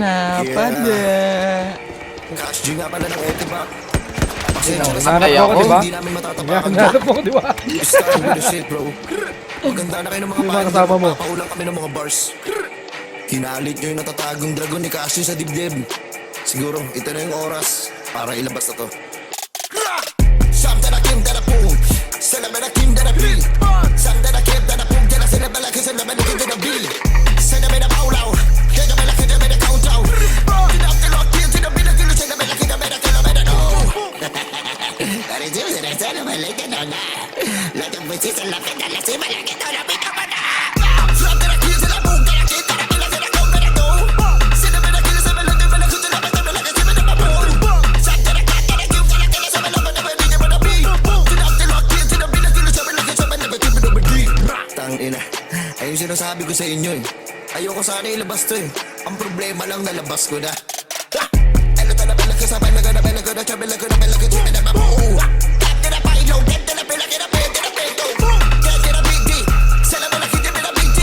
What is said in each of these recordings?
Pinapada. Cash G nga pala ng Etiba. Hinahanap mo ako, di ba? Hindi namin matatapakan. Hinahanap mo ako, di ba? Start with the shit, bro. Maganda na kayo ng mga Yung mga payo. kasama mo. Papaulang kami ng mga bars. Kinalit nyo yung natatagong dragon ni Casio sa dibdib. Siguro, ito na yung oras para ilabas na to. Sam da na kim da na pung. Salam da na kim da na pi. Sam da na kim da na pung. Dala sila balaki sa laban ni da na bil. Sila may na paulaw. Kaya malaki na may na countdown. Tinapilok yun. Tinapilok yun. Sila may laki na may na kilo may na no. Reduce it. Sana malaki na na. Lahat ang busi sa lapit na lasi malaki na na. Pita pa na. Sam da na kim da na pung. Dala kim da na pila sa na kong may na no. Sila may na kilo sa malaki na malaki na malaki na malaki na malaki na Sam da na kim da na kim da na kilo sa malaki na malaki na malaki Tangina, ayun sinasabi ko sa inyo eh. Ayoko sana ilabas to eh. Ang problema lang nalabas ko na. Ano ta na balaki sa balaki na balaki na chabela ko na balaki na na mabuo. Kaya na pa ilaw, kaya na balaki na pwede na pwede. Kaya na big D, sana balaki na pwede na big D.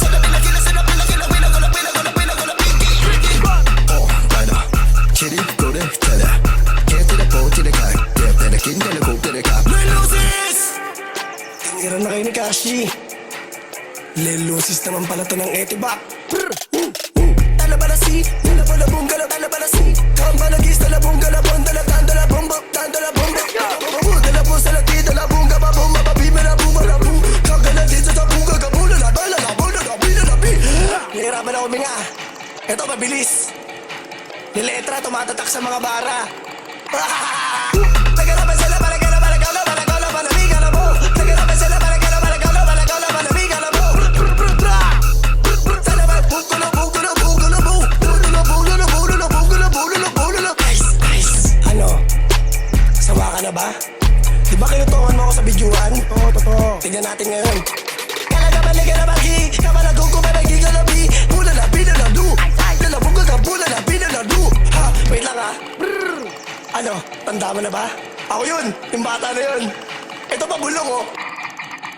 Sana balaki na sana balaki na pwede na pwede na pwede na big D. Oh, tana, chiri go de tana. Kaya na po chiri ka, kaya na kinda na go de ka. Lelusis! Tingira na kayo ni Kashi. Lelusis naman pala to ng Etiba. Talabalasi, talabalabong galaw, talabalasi. Kambalagis, talabong galabong, talabang, talabong, talabong, talabong, talabong, salati, talabong, gababong, mababime, labong, malabong. Kagaladin sa tabong, gagabong, lalabang, lalabong, lalabing, lalabing. Nahirapan ako huminga. Ito, mabilis. Niletra, tumatatak sa mga bara. Nagalaban sila, palagala, palagala, palagala, palamig, alam mo. Nagalaban sila, palagala, palagala, palagala, palamig, alam mo. Ba? Di ba kinutukan mo ako sa bidyuhan? Oo, totoo. Tignan natin ngayon. Kalagaban kalabagi, kabalago ko ba nagigalabi? Bula na binaladu. Lalabog ka bula na binaladu. Ha, wait lang ha. Ano, tanda mo na ba? Ako yun, yung bata na yun. Ito pa bulong oh.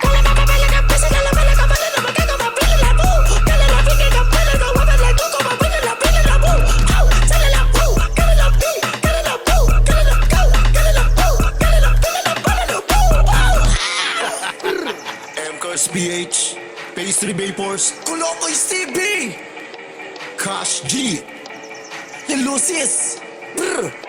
Kalagaban kasi kalabala ka pala na magkakama binalabu. Kalalabi ka na pala na wabalago ko ba binalabi nalabu. Aw, salalabu, kalalabi, kalalabu, kalalabu, kalalabu. MCOS PH, Pastry Vapors, Kulokoy CB, Cash G, Lelusis.